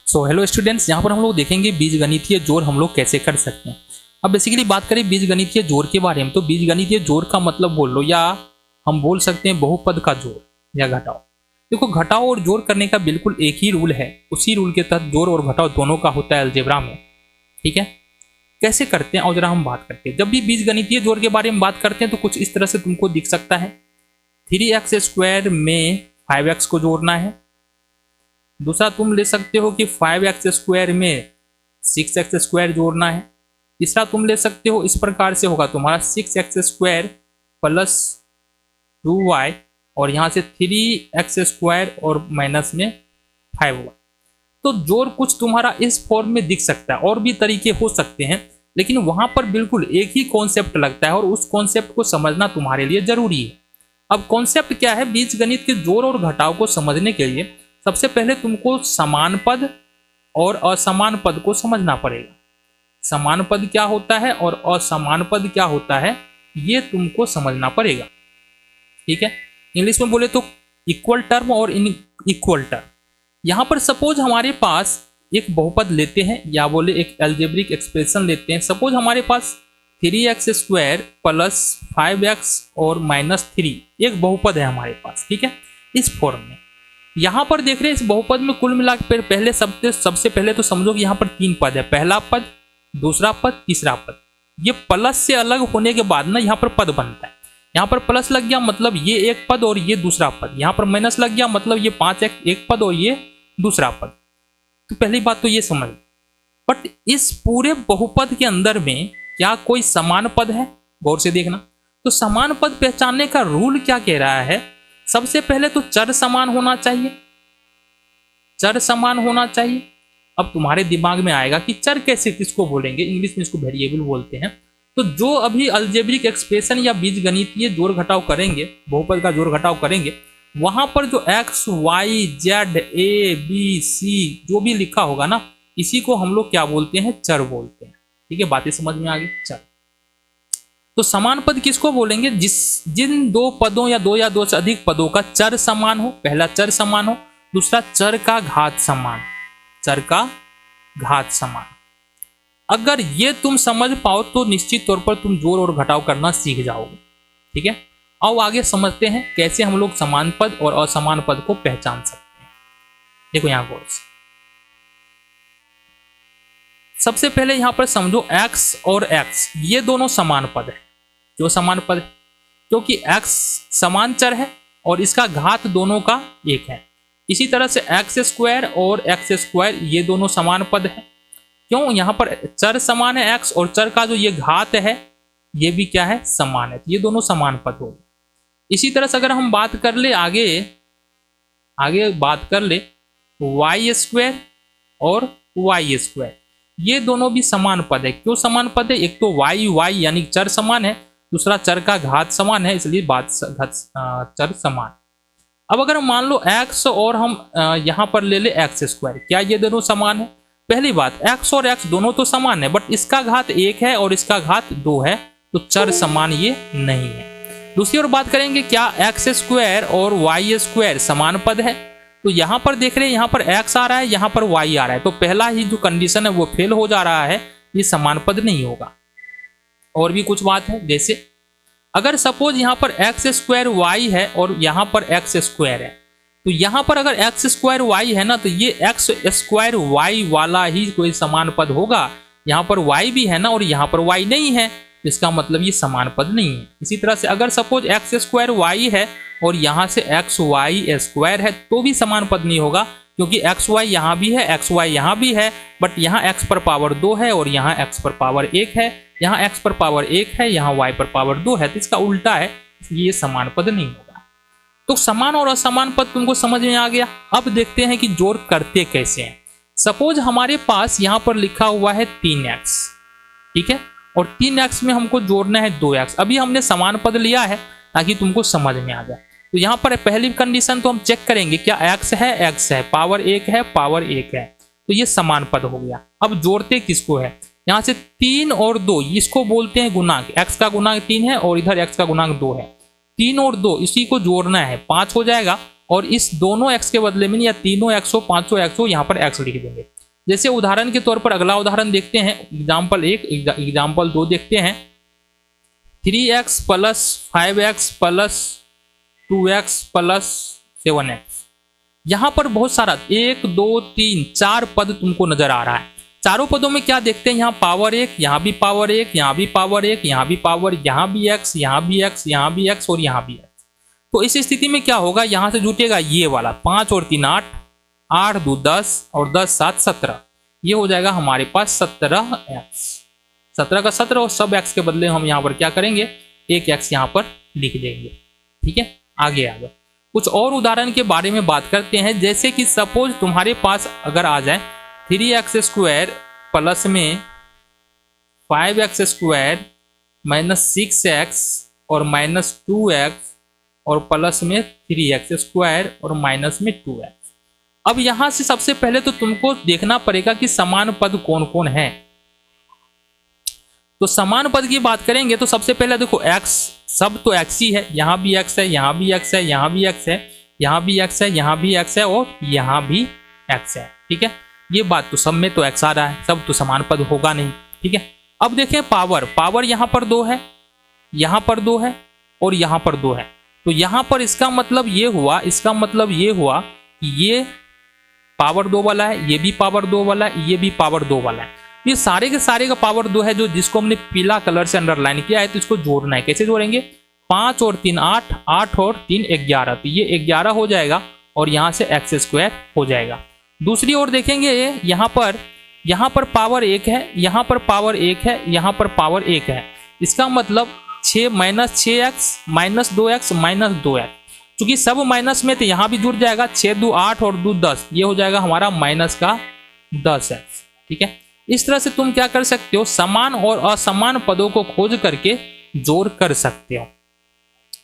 So hello students, यहाँ पर हम लोग देखेंगे बीजगणितीय जोड़ हम लोग कैसे कर सकते हैं। अब बेसिकली बात करें बीजगणितीय जोड़ के बारे में, तो बीजगणितीय जोड़ का मतलब बोल लो या हम बोल सकते हैं बहुपद का जोड़ या घटाव। देखो, घटाव और जोड़ करने का बिल्कुल एक ही रूल है, उसी रूल के तहत जोड़ और घटाव दोनों का होता है अलजेब्रा में। ठीक है, कैसे करते हैं और जरा हम बात करते हैं। जब भी बीजगणितीय जोड़ के बारे में बात करते हैं तो कुछ इस तरह से तुमको दिख सकता है। 3x² में 5x को जोड़ना है। दूसरा तुम ले सकते हो कि 5x² में 6x² जोड़ना है। तीसरा तुम ले सकते हो इस प्रकार से होगा तुम्हारा 6x² प्लस 2y और यहाँ से 3x² और माइनस में 5y। तो जोड़ कुछ तुम्हारा इस फॉर्म में दिख सकता है, और भी तरीके हो सकते हैं, लेकिन वहां पर बिल्कुल एक ही कॉन्सेप्ट लगता है और उस कॉन्सेप्ट को समझना तुम्हारे लिए जरूरी है। अब कॉन्सेप्ट क्या है? बीजगणित के जोड़ और घटाव को समझने के लिए सबसे पहले तुमको समान पद और असमान पद को समझना पड़ेगा। समान पद क्या होता है और असमान पद क्या होता है, ये तुमको समझना पड़ेगा। ठीक है, इंग्लिश में बोले तो इक्वल टर्म और इन इक्वल टर्म। यहां पर सपोज हमारे पास एक बहुपद लेते हैं या बोले एक अलजेब्रिक एक्सप्रेशन लेते हैं। सपोज हमारे पास 3x² प्लस 5x और -3 एक बहुपद है हमारे पास। ठीक है, इस फॉर्म में यहां पर देख रहे हैं इस बहुपद में कुल मिलाकर पहले सबसे पहले तो समझो कि यहां पर 3 पद है, पहला पद, दूसरा पद, तीसरा पद। ये प्लस से अलग होने के बाद ना यहां पर पद बनता है। यहां पर प्लस लग गया मतलब ये एक पद और ये दूसरा पद, यहां पर माइनस लग गया मतलब ये 5x एक पद और ये दूसरा पद। तो पहली बात तो ये समझ। बट इस पूरे बहुपद के अंदर में क्या कोई समान पद है? गौर से देखना। तो समान पद पहचानने का रूल क्या कह रहा है? सबसे पहले तो चर समान होना चाहिए। चर समान होना चाहिए। अब तुम्हारे दिमाग में आएगा कि चर कैसे, किसको बोलेंगे? इंग्लिश में इसको वेरिएबल बोलते हैं। तो जो अभी अलजेब्रिक एक्सप्रेशन या बीजगणितीय जोड़ घटाव करेंगे, बहुपद का जोड़ घटाव करेंगे, वहां पर जो x, y, z, a, b, c जो भी लिखा होगा ना, इसी को हम लोग क्या बोलते हैं? चर बोलते हैं। ठीक है, बातें समझ में आ गई? चर। तो समान पद किसको बोलेंगे? जिन दो पदों या दो से अधिक पदों का चर समान हो। पहला चर समान हो, दूसरा चर का घात समान। चर का घात समान। अगर ये तुम समझ पाओ तो निश्चित तौर पर तुम जोड़ और घटाव करना सीख जाओगे। ठीक है, आओ आगे समझते हैं कैसे हम लोग समान पद और असमान पद को पहचान सकते हैं। देखो यहां गौर से, सबसे पहले यहां पर समझो x और x ये दोनों समान पद है। जो समान पद है क्योंकि x समान चर है और इसका घात दोनों का एक है। इसी तरह से x² और x² ये दोनों समान पद है। क्यों? यहां पर चर समान है x, और चर का जो ये घात है ये भी क्या है? समान है। ये दोनों समान पद हो। इसी तरह से अगर हम बात कर ले आगे बात कर ले y² और y², ये दोनों भी समान पद है। क्यों समान पद है? एक तो y यानी चर समान है, दूसरा चर का घात समान है, इसलिए चर समान। अब अगर मान लो x और हम यहां पर ले ले x², क्या ये दोनों समान है? पहली बात, x और x दोनों तो समान है, बट इसका घात 1 है और इसका घात 2 है, तो चर समान ये नहीं है। दूसरी ओर बात करेंगे, क्या x² और y² समान पद है? तो यहां पर देख रहे हैं, यहां पर x आ रहा है, यहां पर y आ रहा है, तो पहला ही जो कंडीशन है वो फेल हो जा रहा है, ये समान पद नहीं होगा। और भी कुछ बात है, जैसे अगर सपोज यहां पर x² y है और यहां पर x² है, तो यहां पर अगर x² y है ना, तो ये x² y वाला ही कोई समान पद होगा। यहां पर y भी है ना और यहां पर y नहीं है, इसका मतलब ये समान पद नहीं है। इसी तरह से अगर सपोज x² y है और यहां से xy² है, तो भी समान पद नहीं होगा, क्योंकि xy यहां भी है, xy यहां भी है, बट यहां x पर पावर 2 है और यहां x पर पावर 1 है, यहां x पर पावर 1 है, यहां y पर पावर 2 है, तो इसका उल्टा है, इसलिए ये समान पद नहीं होगा। तो समान और असमान पद तुमको समझ में आ गया। अब देखते हैं कि जोड़ करते कैसे हैं। सपोज हमारे पास यहां पर लिखा हुआ है 3x, ठीक है, और 3x में हमको जोड़ना है 2x। अभी हमने समान पद लिया है ताकि तुमको समझ में आ जाए। तो यहाँ पर पहली कंडीशन तो हम चेक करेंगे, क्या x है, पावर 1 है, पावर 1 है, तो ये समान पद हो गया। अब जोड़ते किसको है? यहाँ से 3 और 2 इसको बोलते हैं गुणांक। x का गुणांक 3 है और इधर x का गुणांक 2 है। 3 और 2 इसी को जोड़ना है, 5 हो जाएगा। और इस दोनों x के बदले में या तीनों x हो, पांचों x हो, यहाँ पर x लिख देंगे। जैसे उदाहरण के तौर पर अगला उदाहरण देखते हैं, एग्जाम्पल 1, एग्जाम्पल 2 देखते हैं। 3x plus 5x plus 2x plus 7x। यहाँ पर बहुत सारा 1 2 3 4 पद तुमको नजर आ रहा है। चारों पदों में क्या देखते हैं, यहाँ पावर 1, यहाँ भी पावर 1, यहाँ भी पावर 1, यहाँ भी पावर, यहाँ भी x, यहाँ भी x, यहाँ भी x और यहाँ भी x। तो इस स्थिति में क्या होगा, यहाँ से जुटेगा ये वाला 5 और 3 8, 8 2 10 और 10 7 17। ये हो जाएगा हमारे पास 17x। 17 का 17 और सब x के बदले हम यहाँ पर क्या करेंगे, एक x यहाँ पर लिख देंगे। ठीक है, आगे आ जाओ। कुछ और उदाहरण के बारे में बात करते हैं। जैसे कि सपोज तुम्हारे पास अगर आ जाए 3x² प्लस में 5x² माइनस 6x और माइनस 2x और प्लस में 3x² और माइनस में 2x। अब यहां से सबसे पहले तो तुमको देखना पड़ेगा कि समान पद कौन कौन है। तो समान पद की बात करेंगे तो सबसे पहले देखो x, सब तो x ही है, यहाँ भी x है, यहाँ भी x है, यहाँ भी x है, यहाँ भी x है, यहाँ भी x है और यहाँ भी x है। ठीक है, ये बात तो सब में तो x आ रहा है, सब तो समान पद होगा नहीं। ठीक है, अब देखें पावर यहाँ पर 2 है, यहाँ पर 2 है और यहाँ पर 2 है। तो यहाँ पर इसका मतलब ये हुआ, कि ये पावर 2 वाला है, ये भी पावर 2 वाला है, ये भी पावर 2 वाला है। ये सारे के सारे का पावर 2 है, जो जिसको हमने पीला कलर से अंडरलाइन किया है। तो इसको जोड़ना है, कैसे जोड़ेंगे, 5 और 3 8, 8 और 3 11। तो ये 11 हो जाएगा और यहाँ से x² हो जाएगा। दूसरी ओर देखेंगे, यहाँ पर पावर 1 है, यहाँ पर पावर 1 है, यहाँ पर पावर 1 है। इसका मतलब 6 minus 6x minus 2x minus 2x। चूंकि सब माइनस में तो यहाँ भी जुड़ जाएगा, 6 2 8 और 2 10। ये हो जाएगा हमारा माइनस का 10x। ठीक है, इस तरह से तुम क्या कर सकते हो, समान और असमान पदों को खोज करके जोड़ कर सकते हो।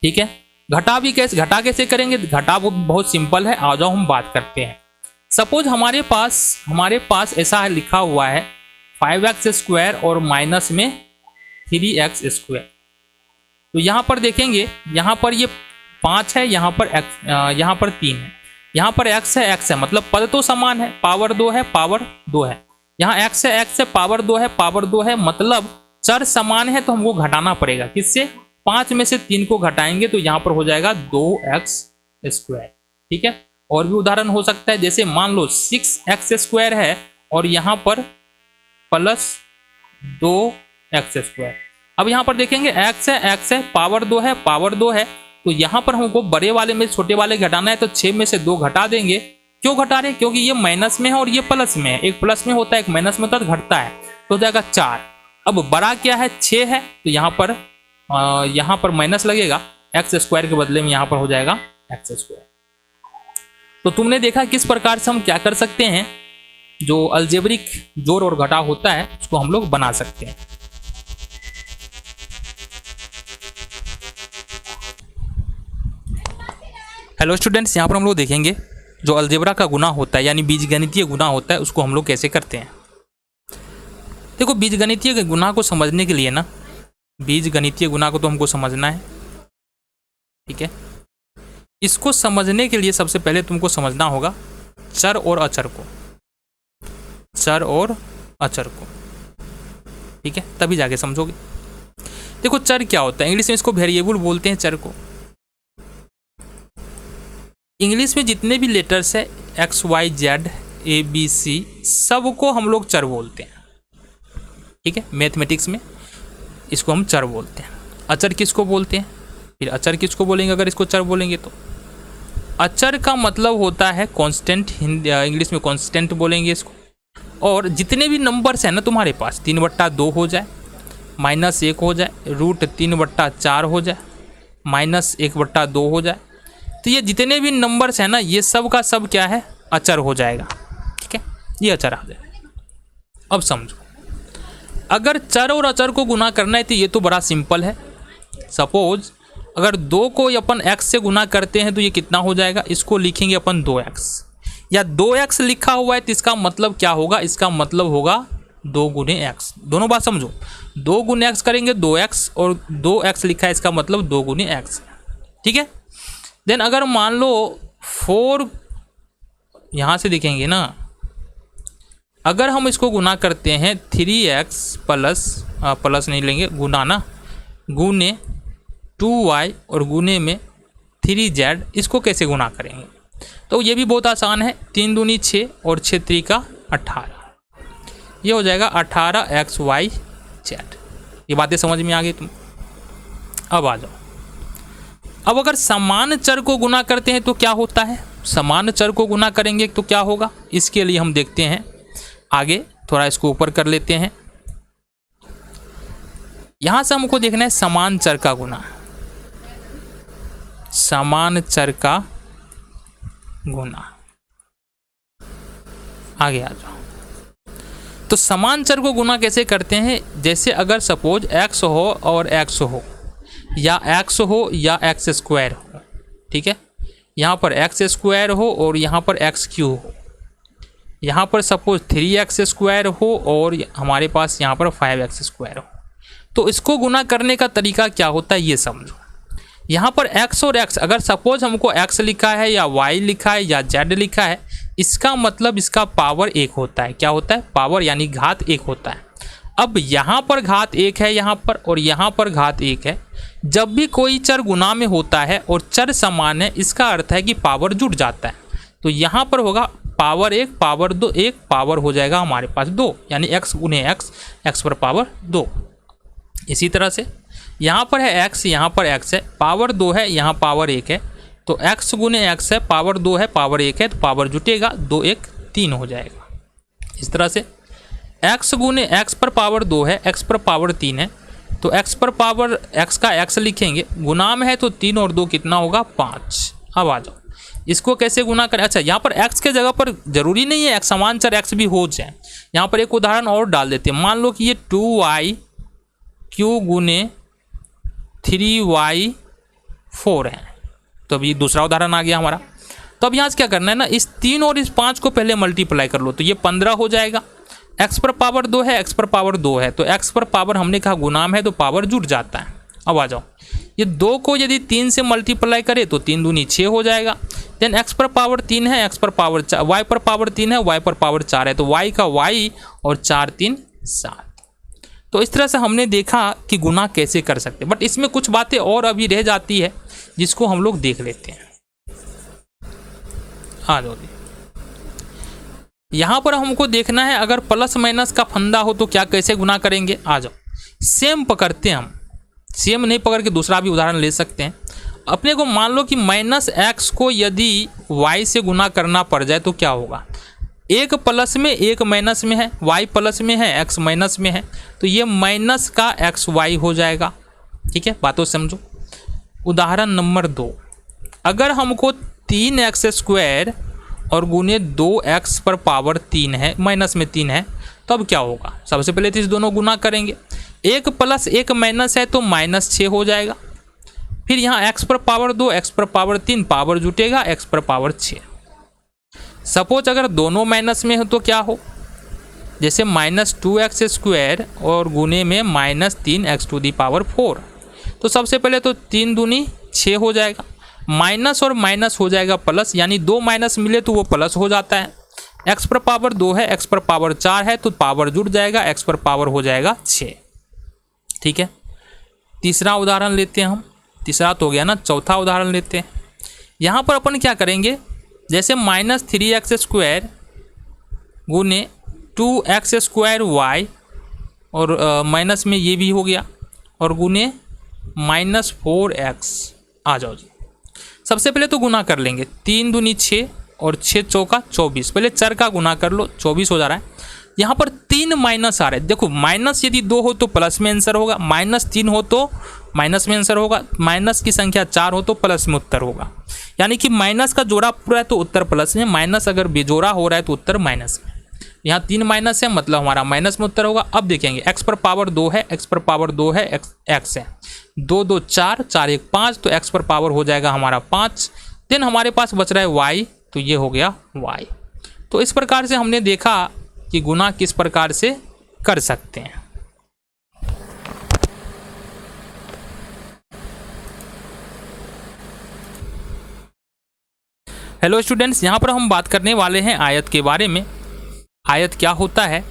ठीक है, घटा कैसे करेंगे, घटा वो बहुत सिंपल है। आ जाओ हम बात करते हैं। सपोज हमारे पास ऐसा लिखा हुआ है 5x² और माइनस में 3x²। तो यहाँ पर देखेंगे, यहाँ पर ये 5 है, यहाँ पर 3 है, यहाँ पर x है, मतलब पद तो समान है, पावर 2 है, पावर 2 है। यहाँ x है, पावर 2 है, पावर 2 है, मतलब चर समान है। तो हमको घटाना पड़ेगा, किससे, 5 में से 3 को घटाएंगे तो यहाँ पर हो जाएगा 2x²। ठीक है, और भी उदाहरण हो सकता है, जैसे मान लो 6x² है और यहाँ पर प्लस 2x²। अब यहाँ पर देखेंगे x है, पावर 2 है, पावर 2 है। तो यहाँ पर हमको बड़े वाले में छोटे वाले घटाना है, तो 6 में से 2 घटा देंगे। क्यों घटा रहे, क्योंकि ये माइनस में है और ये प्लस में है। एक प्लस में होता है, एक माइनस में होता है, तो घटता है, तो हो जाएगा 4। अब बड़ा क्या है, 6 है, तो यहाँ पर माइनस लगेगा, x² के बदले में यहाँ पर हो जाएगा x²। तो तुमने देखा किस प्रकार से हम क्या कर सकते हैं, जो अलजेब्रिक जोड़ और घटाव होता है उसको हम लोग बना सकते हैं। हेलो स्टूडेंट्स, यहाँ पर हम लोग देखेंगे जो अलजेब्रा का गुना होता है, यानी बीजगणितीय गुना होता है, उसको हम लोग कैसे करते हैं। देखो, बीजगणितीय गुना को समझने के लिए ना, बीजगणितीय गुना को तो हमको समझना है। ठीक है, इसको समझने के लिए सबसे पहले तुमको समझना होगा चर और अचर को, ठीक है, तभी जाके समझोगे। देखो, चर क्या होता है, इंग्लिश में इसको वेरिएबल बोलते हैं, चर को। इंग्लिश में जितने भी लेटर्स है XYZ ABC, सबको हम लोग चर बोलते हैं। ठीक है, मैथमेटिक्स में इसको हम चर बोलते हैं। अचर किसको बोलते हैं, फिर अचर किसको बोलेंगे अगर इसको चर बोलेंगे तो। अचर का मतलब होता है कांस्टेंट, इंग्लिश में कांस्टेंट बोलेंगे इसको। और जितने भी नंबर्स हैं ना तुम्हारे पास, 3/2 हो जाए, -1 हो जाए, √3/4 हो जाए, -1/2 हो जाए, तो ये जितने भी नंबर्स हैं ना, ये सब का सब क्या है, अचर हो जाएगा। ठीक है, ये अचर आ जाएगा। अब समझो, अगर चर और अचर को गुना करना है तो ये तो बड़ा सिंपल है। सपोज अगर 2 को अपन x से गुना करते हैं तो ये कितना हो जाएगा, इसको लिखेंगे अपन 2x, या 2x लिखा हुआ है तो इसका मतलब क्या होगा, इसका मतलब होगा 2 गुने x। दोनों बात समझो, 2 गुने x करेंगे 2x, और 2x लिखा है इसका मतलब 2 गुने x। ठीक है, देन अगर मान लो 4 यहाँ से देखेंगे ना, अगर हम इसको गुना करते हैं 3x प्लस नहीं लेंगे, गुना ना, गुने 2y और गुने में 3z, इसको कैसे गुना करेंगे? तो ये भी बहुत आसान है। 3 दूनी 6 और 6 3 18, ये हो जाएगा 18xyz। ये बातें समझ में आ गई तुम? अब आ जाओ, अब अगर समान चर को गुना करते हैं तो क्या होता है? समान चर को गुना करेंगे तो क्या होगा, इसके लिए हम देखते हैं आगे। थोड़ा इसको ऊपर कर लेते हैं। यहां से हमको देखना है समान चर का गुना, समान चर का गुना। आगे आ जाओ। तो समान चर को गुना कैसे करते हैं? जैसे अगर सपोज x हो और x हो, या x हो या x स्क्वायर हो, ठीक है, यहाँ पर x स्क्वायर हो और यहाँ पर x क्यू हो, यहाँ पर सपोज 3x स्क्वायर हो और हमारे पास यहाँ पर 5x स्क्वायर हो, तो इसको गुना करने का तरीका क्या होता है ये समझो। यहाँ पर x और x, अगर सपोज हमको x लिखा है या y लिखा है या z लिखा है, इसका मतलब इसका पावर 1 होता है। क्या होता है? पावर, यानी घात 1 होता है। अब यहाँ पर घात 1 है यहाँ पर, और यहाँ पर घात 1 है। जब भी कोई चर गुना में होता है और चर समान है, इसका अर्थ है कि पावर जुड़ जाता है। तो यहाँ पर होगा पावर 1 पावर 2, 1 पावर हो जाएगा हमारे पास 2, यानी x गुने x, x पर पावर 2। इसी तरह से यहाँ पर है x, यहाँ पर x है, पावर 2 है, यहाँ पावर 1 है, तो x गुने x है, पावर 2 है, पावर 1 है, तो पावर जुटेगा, 2 1 3 हो जाएगा। इस तरह से x गुने x पर पावर 2 है, x पर पावर 3 है, तो x पर पावर x का x लिखेंगे, गुना में है तो 3 और 2 कितना होगा? 5। अब आ जाओ, इसको कैसे गुना करें? अच्छा, यहाँ पर x के जगह पर जरूरी नहीं है x समान चर x भी हो जाए। यहाँ पर एक उदाहरण और डाल देते हैं। मान लो कि ये 2y क्यू गुने 3y4 है, तो अभी दूसरा उदाहरण आ गया हमारा। तो अब यहाँ से क्या करना है ना, इस 3 और इस 5 को पहले मल्टीप्लाई कर लो, तो ये 15 हो जाएगा। x पर पावर 2 है, x पर पावर 2 है, तो x पर पावर हमने कहा गुणाम है तो पावर जुड़ जाता है। अब आ जाओ, ये 2 को यदि 3 से मल्टीप्लाई करें तो 3 दूनी 6 हो जाएगा। देन x पर पावर 3 है, x पर पावर 4, y पर पावर 3 है, y पर पावर 4 है, तो y का y और 4 3 7। तो इस तरह से हमने देखा कि गुना कैसे कर सकते हैं, बट इसमें कुछ बातें और अभी रह जाती है जिसको हम लोग देख लेते हैं। आ जाओ, यहाँ पर हमको देखना है अगर प्लस माइनस का फंदा हो तो क्या कैसे गुना करेंगे। आ जाओ, सेम पकड़ते हैं हम, सेम नहीं पकड़ के दूसरा भी उदाहरण ले सकते हैं। अपने को मान लो कि माइनस एक्स को यदि y से गुना करना पड़ जाए तो क्या होगा? एक प्लस में एक माइनस में है, y प्लस में है, x माइनस में है, तो ये माइनस का xy हो जाएगा। ठीक है, बातों समझो। उदाहरण नंबर 2, अगर हमको 3x स्क्वायर और गुने 2x पर पावर 3 है, माइनस में 3 है, तब क्या होगा? सबसे पहले तो इस दोनों गुना करेंगे, एक प्लस एक माइनस है तो माइनस 6 हो जाएगा। फिर यहाँ x पर पावर 2, x पर पावर 3, पावर जुटेगा x पर पावर 6। सपोज अगर दोनों माइनस में हो तो क्या हो? जैसे माइनस 2x स्क्वायर और गुने में minus 3x to the power 4, तो सबसे पहले तो 3 दूनी 6 हो जाएगा, माइनस और माइनस हो जाएगा प्लस, यानी 2 माइनस मिले तो वो प्लस हो जाता है। x पर पावर 2 है, x पर पावर 4 है, तो पावर जुड़ जाएगा, x पर पावर हो जाएगा 6। ठीक है, तीसरा उदाहरण लेते हैं हम। तीसरा तो हो गया ना, चौथा उदाहरण लेते हैं। यहाँ पर अपन क्या करेंगे, जैसे माइनस 3x स्क्वायर गुने 2x स्क्वायर y, और माइनस में ये भी हो गया, और गुने माइनस 4x। आ जाओ जी, सबसे पहले तो गुना कर लेंगे, 3 दूनी 6 और 6 चौका 24। पहले चर का गुना कर लो, 24 हो जा रहा है। यहाँ पर 3 माइनस आ रहा है, देखो माइनस यदि 2 हो तो प्लस में आंसर होगा, माइनस 3 हो तो माइनस में आंसर होगा, माइनस की संख्या 4 हो तो प्लस में उत्तर होगा। यानी कि माइनस का जोड़ा पूरा है तो उत्तर प्लस में, माइनस अगर बेजोड़ा हो रहा है तो उत्तर माइनस में। यहाँ 3 माइनस है, मतलब हमारा माइनस में उत्तर होगा। अब देखेंगे x पर पावर 2 है, x पर पावर 2 है, x है 2 2 4, 4 1 5, तो x पर पावर हो जाएगा हमारा 5। देन हमारे पास बच रहा है y, तो ये हो गया y। तो इस प्रकार से हमने देखा कि गुना किस प्रकार से कर सकते हैं। हेलो स्टूडेंट्स, यहाँ पर हम बात करने वाले हैं आयत के बारे में। आयत क्या होता है,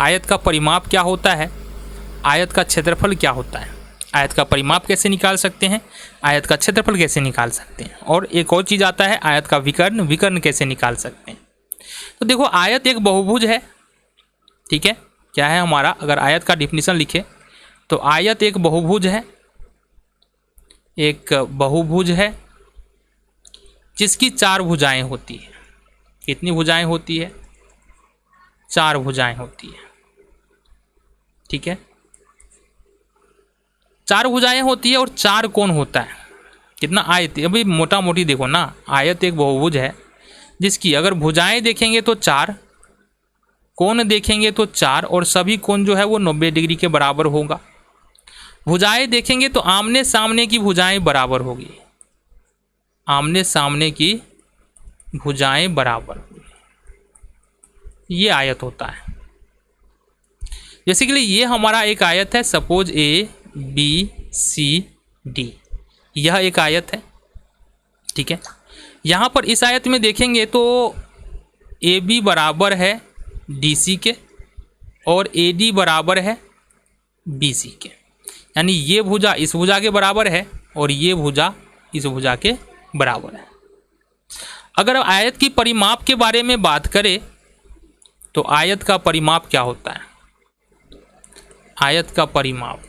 आयत का परिमाप क्या होता है, आयत का क्षेत्रफल क्या होता है, आयत का परिमाप कैसे निकाल सकते हैं, आयत का क्षेत्रफल कैसे निकाल सकते हैं, और एक और चीज़ आता है आयत का विकर्ण, विकर्ण कैसे निकाल सकते हैं। तो देखो आयत एक बहुभुज है, ठीक है, क्या है हमारा, अगर आयत का डिफिनीशन लिखे तो आयत एक बहुभुज है, एक बहुभुज है जिसकी 4 भुजाएं होती है। कितनी भुजाएं होती है, 4 भुजाएं होती है, ठीक है, 4 भुजाएं होती है और 4 कोण होता है। कितना आयत, अभी मोटा मोटी देखो ना, आयत एक बहुभुज है जिसकी अगर भुजाएं देखेंगे तो 4, कोण देखेंगे तो 4, और सभी कोण जो है वो 90 डिग्री के बराबर होगा। भुजाएं देखेंगे तो आमने सामने की भुजाएं बराबर होगी, आमने सामने की भुजाएं बराबर होगी, ये आयत होता है। जैसे कि ये हमारा एक आयत है, suppose A B C D, यह एक आयत है, ठीक है। यहाँ पर इस आयत में देखेंगे तो ए बी बराबर है डी सी के और ए डी बराबर है बी सी के, यानी ये भुजा इस भुजा के बराबर है और ये भुजा इस भुजा के बराबर है। अगर आयत की परिमाप के बारे में बात करें तो आयत का परिमाप क्या होता है, आयत का परिमाप,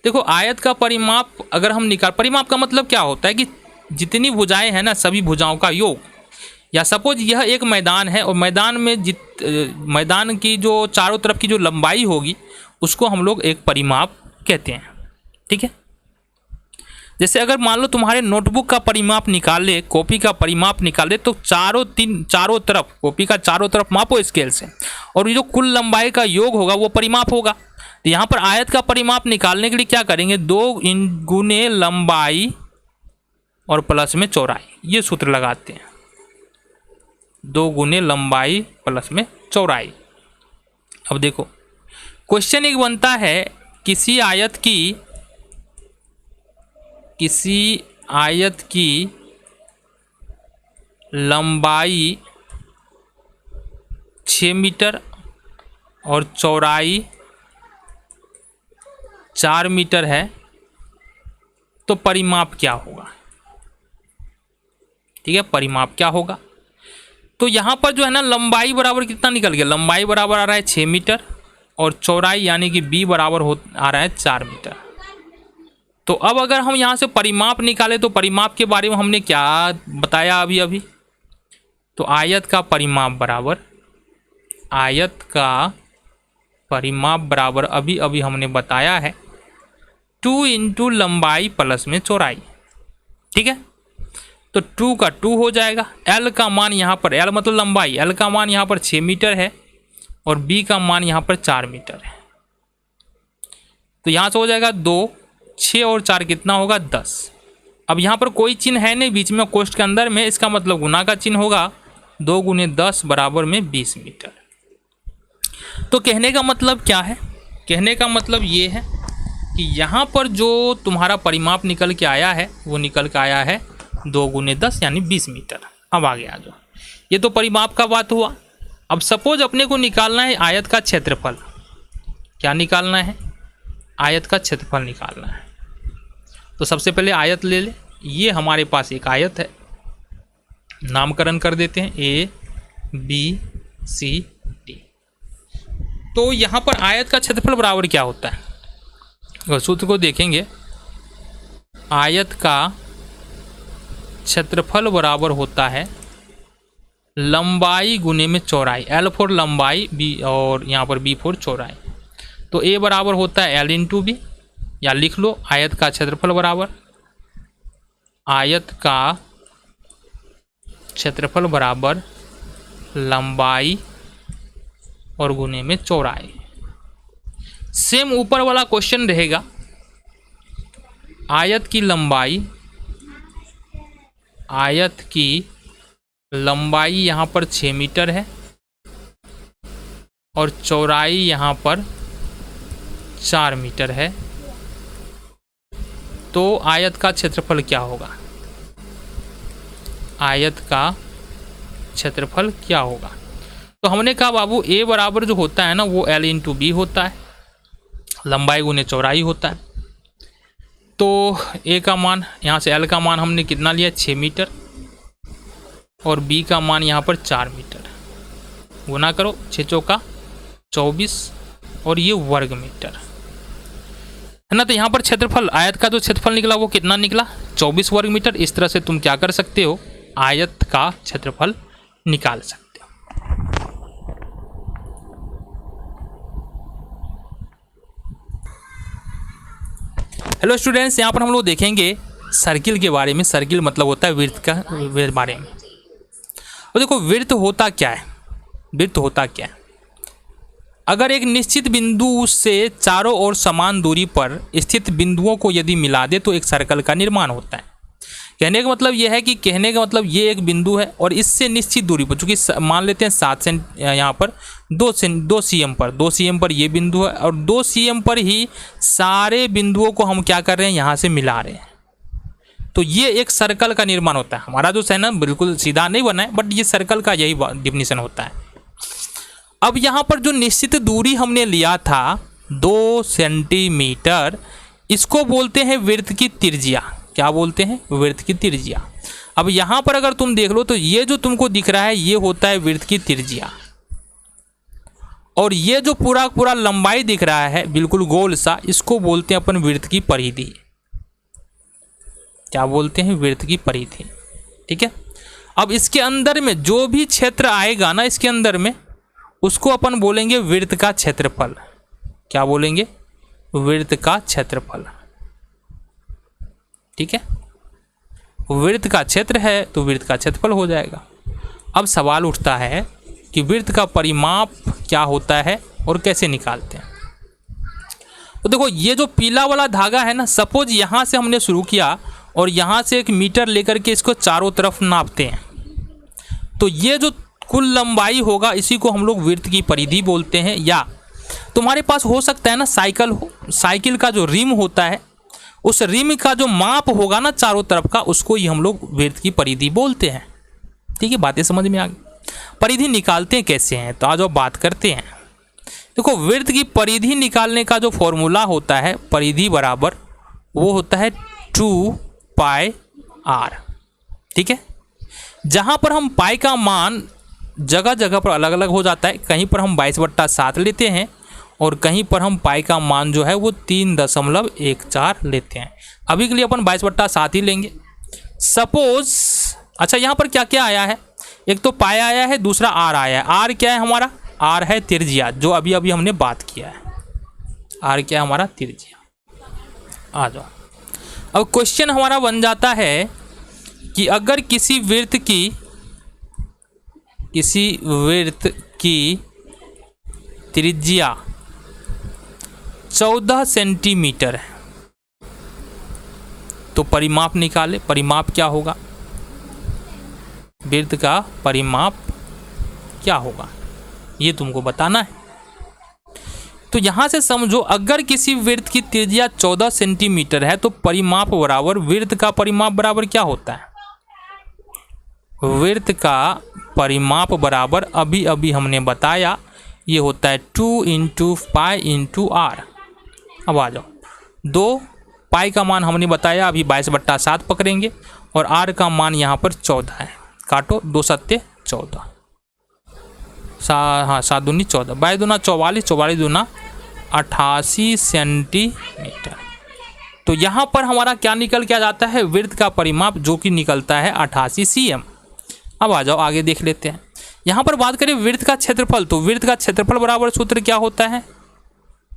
देखो आयत का परिमाप अगर हम निकाल, परिमाप का मतलब क्या होता है कि जितनी भुजाएं हैं ना, सभी भुजाओं का योग, या सपोज यह एक मैदान है और मैदान में मैदान की जो चारों तरफ की जो लंबाई होगी उसको हम लोग एक परिमाप कहते हैं, ठीक है। जैसे अगर मान लो तुम्हारे नोटबुक का परिमाप निकाल ले, कॉपी का परिमाप निकाल ले, तो चारों तरफ कॉपी का चारों तरफ मापो स्केल से, और ये जो कुल लंबाई का योग होगा वो परिमाप होगा। तो यहाँ पर आयत का परिमाप निकालने के लिए क्या करेंगे, 2 गुने लंबाई और प्लस में चौड़ाई, ये सूत्र लगाते हैं, 2 गुने लंबाई प्लस में चौड़ाई। अब देखो क्वेश्चन एक बनता है, किसी आयत की लंबाई 6 मीटर और चौड़ाई 4 मीटर है, तो परिमाप क्या होगा, ठीक है, परिमाप क्या होगा। तो यहाँ पर जो है ना, लंबाई बराबर कितना निकल गया, लंबाई बराबर आ रहा है 6 मीटर और चौड़ाई यानी कि b बराबर आ रहा है 4 मीटर। तो अब अगर हम यहाँ से परिमाप निकालें तो परिमाप के बारे में हमने क्या बताया अभी, तो आयत का परिमाप बराबर अभी हमने बताया है 2 इंटू लंबाई प्लस में चौड़ाई, ठीक है। तो 2 का 2 हो जाएगा, L का मान यहाँ पर, L मतलब लंबाई, L का मान यहाँ पर 6 मीटर है और B का मान यहाँ पर 4 मीटर है। तो यहाँ से हो जाएगा 2, 6 और 4 कितना होगा 10। अब यहाँ पर कोई चिन्ह है नहीं बीच में कोष्ठ के अंदर में, इसका मतलब गुना का चिन्ह होगा, 2 गुने 10 बराबर में 20 मीटर। तो कहने का मतलब क्या है, कहने का मतलब ये है कि यहाँ पर जो तुम्हारा परिमाप निकल के आया है वो निकल के आया है 2 गुने 10 यानी 20 मीटर। अब आगे आ जाओ, ये तो परिमाप का बात हुआ। अब सपोज अपने को निकालना है आयत का क्षेत्रफल, क्या निकालना है, आयत का क्षेत्रफल निकालना है। तो सबसे पहले आयत ले ले, ये हमारे पास एक आयत है, नामकरण कर देते हैं A B C D। तो यहाँ पर आयत का क्षेत्रफल बराबर क्या होता है, अगर सूत्र को देखेंगे, आयत का क्षेत्रफल बराबर होता है लंबाई गुने में चौड़ाई, L फॉर लंबाई, B और यहाँ पर B फॉर चौड़ाई। तो A बराबर होता है L इंटू B, या लिख लो आयत का क्षेत्रफल बराबर, आयत का क्षेत्रफल बराबर लंबाई और गुने में चौड़ाई। सेम ऊपर वाला क्वेश्चन रहेगा, आयत की लंबाई यहाँ पर 6 मीटर है और चौड़ाई यहाँ पर 4 मीटर है, तो आयत का क्षेत्रफल क्या होगा, आयत का क्षेत्रफल क्या होगा। तो हमने कहा बाबू ए बराबर जो होता है ना वो एल इंटू बी होता है, लंबाई गुने चौड़ाई होता है। तो ए का मान यहाँ से, एल का मान हमने कितना लिया 6 मीटर और बी का मान यहाँ पर 4 मीटर। गुना करो 6 चौका 24 और ये वर्ग मीटर है ना। तो यहाँ पर क्षेत्रफल, आयत का जो क्षेत्रफल निकला वो कितना निकला 24 वर्ग मीटर। इस तरह से तुम क्या कर सकते हो, आयत का क्षेत्रफल निकाल सकते हो। हेलो स्टूडेंट्स, यहाँ पर हम लोग देखेंगे सर्किल के बारे में। सर्किल मतलब होता है वृत्त का बारे में। और देखो वृत्त होता क्या है, वृत्त होता क्या है। अगर एक निश्चित बिंदु से चारों ओर समान दूरी पर स्थित बिंदुओं को यदि मिला दे तो एक सर्कल का निर्माण होता है। कहने का मतलब यह है कि ये एक बिंदु है और इससे निश्चित दूरी पर, चूंकि मान लेते हैं 7 सेंट, यहाँ पर 2 cm पर ये बिंदु है और 2 cm पर ही सारे बिंदुओं को हम क्या कर रहे हैं, यहाँ से मिला रहे हैं। तो ये एक सर्कल का निर्माण होता है। हमारा जो है ना बिल्कुल सीधा नहीं बना है, बट ये सर्कल का यही डिफिनीशन होता है। अब यहाँ पर जो निश्चित दूरी हमने लिया था 2 सेंटीमीटर, इसको बोलते हैं वृत्त की त्रिज्या। क्या बोलते हैं, वृत्त की त्रिज्या। अब यहाँ पर अगर तुम देख लो तो ये जो तुमको दिख रहा है ये होता है वृत्त की त्रिज्या, और ये जो पूरा लंबाई दिख रहा है बिल्कुल गोल सा, इसको बोलते हैं अपन वृत्त की परिधि। क्या बोलते हैं, वृत्त की परिधि। ठीक है। अब इसके अंदर में जो भी क्षेत्र आएगा ना, इसके अंदर में, उसको अपन बोलेंगे वृत्त का क्षेत्रफल। क्या बोलेंगे, वृत्त का क्षेत्रफल। ठीक है। वृत्त का क्षेत्र है तो वृत्त का क्षेत्रफल हो जाएगा। अब सवाल उठता है कि वृत्त का परिमाप क्या होता है और कैसे निकालते हैं। तो देखो ये जो पीला वाला धागा है ना, सपोज यहाँ से हमने शुरू किया और यहाँ से 1 मीटर लेकर के इसको चारों तरफ नापते हैं, तो ये जो कुल लंबाई होगा इसी को हम लोग वृत्त की परिधि बोलते हैं। या तुम्हारे पास हो सकता है ना साइकिल का जो रिम होता है, उस रिम का जो माप होगा ना चारों तरफ का, उसको ही हम लोग वृत्त की परिधि बोलते हैं। ठीक है, बातें समझ में आ गई। परिधि निकालते हैं कैसे हैं, तो आज बात करते हैं। देखो वृत्त की परिधि निकालने का जो फॉर्मूला होता है, परिधि बराबर वो होता है 2πr। ठीक है। जहाँ पर हम पाई का मान जगह जगह पर अलग अलग हो जाता है, कहीं पर हम 22/7 लेते हैं और कहीं पर हम पाई का मान जो है वो 3.14 लेते हैं। अभी के लिए अपन 22/7 ही लेंगे। सपोज अच्छा यहाँ पर क्या क्या आया है, एक तो पाई आया है, दूसरा आर आया है। आर क्या है हमारा, आर है त्रिज्या, जो अभी अभी हमने बात किया है। आर क्या है हमारा, त्रिज्या। आ जाओ। अब क्वेश्चन हमारा बन जाता है कि अगर किसी वृत्त की त्रिज्या 14 सेंटीमीटर है तो परिमाप निकाले। परिमाप क्या होगा, वृत्त का परिमाप क्या होगा ये तुमको बताना है। तो यहां से समझो, अगर किसी वृत्त की त्रिज्या 14 सेंटीमीटर है तो परिमाप बराबर, वृत्त का परिमाप बराबर क्या होता है, वृत्त का परिमाप बराबर अभी अभी हमने बताया ये होता है 2 × पाई × r। अब आ जाओ, 2 पाई का मान हमने बताया अभी 22/7 पकड़ेंगे और r का मान यहाँ पर 14 है। काटो, 2 सत्ते 14, 7 दूनी 14, 22 दूना 44, 44 दूना 88 सेंटीमीटर। तो यहाँ पर हमारा क्या निकल के आ जाता है, वृत्त का परिमाप, जो कि निकलता है 88 cm। अब आ जाओ आगे देख लेते हैं। यहाँ पर बात करें वृत्त का क्षेत्रफल, तो वृत्त का क्षेत्रफल बराबर सूत्र क्या होता है,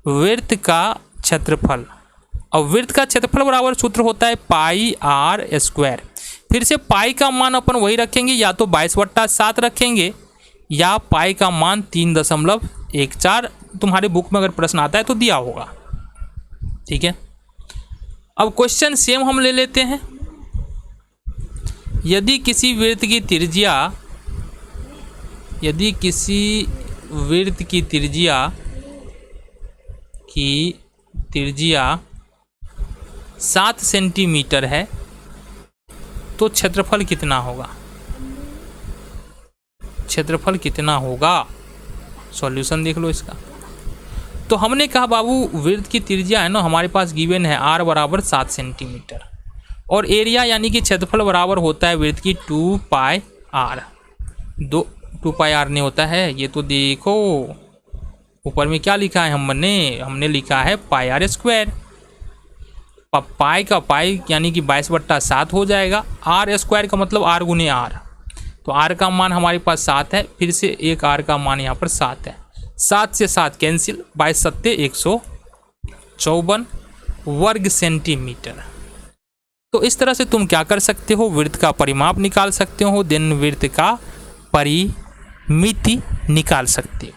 वृत्त का क्षेत्रफल। और वृत्त का क्षेत्रफल बराबर सूत्र होता है πr²। फिर से पाई का मान अपन वही रखेंगे, या तो 22/7 रखेंगे या पाई का मान 3.14। तुम्हारे बुक में अगर प्रश्न आता है तो दिया होगा। ठीक है। अब क्वेश्चन सेम हम ले लेते हैं। यदि किसी वृत्त की त्रिज्या 7 सेंटीमीटर है तो क्षेत्रफल कितना होगा, क्षेत्रफल कितना होगा सॉल्यूशन देख लो इसका। तो हमने कहा बाबू वृत्त की त्रिज्या है ना हमारे पास गिवन है r बराबर 7 सेंटीमीटर और एरिया यानी कि क्षेत्रफल बराबर होता है वृत्त की 2 पाई r। 2 पाई r नहीं होता है, ये तो देखो ऊपर में क्या लिखा है हमने लिखा है पाई r स्क्वायर। पाई का पाई यानी कि 22/7 हो जाएगा। r स्क्वायर का मतलब r गुने r, तो r का मान हमारे पास 7 है, फिर से एक r का मान यहाँ पर 7 है। 7 से 7 कैंसिल, 22 सत्ते 154 वर्ग सेंटीमीटर। तो इस तरह से तुम क्या कर सकते हो, वृत्त का परिमाप निकाल सकते हो, देन वृत्त का परिमिति निकाल सकते हो।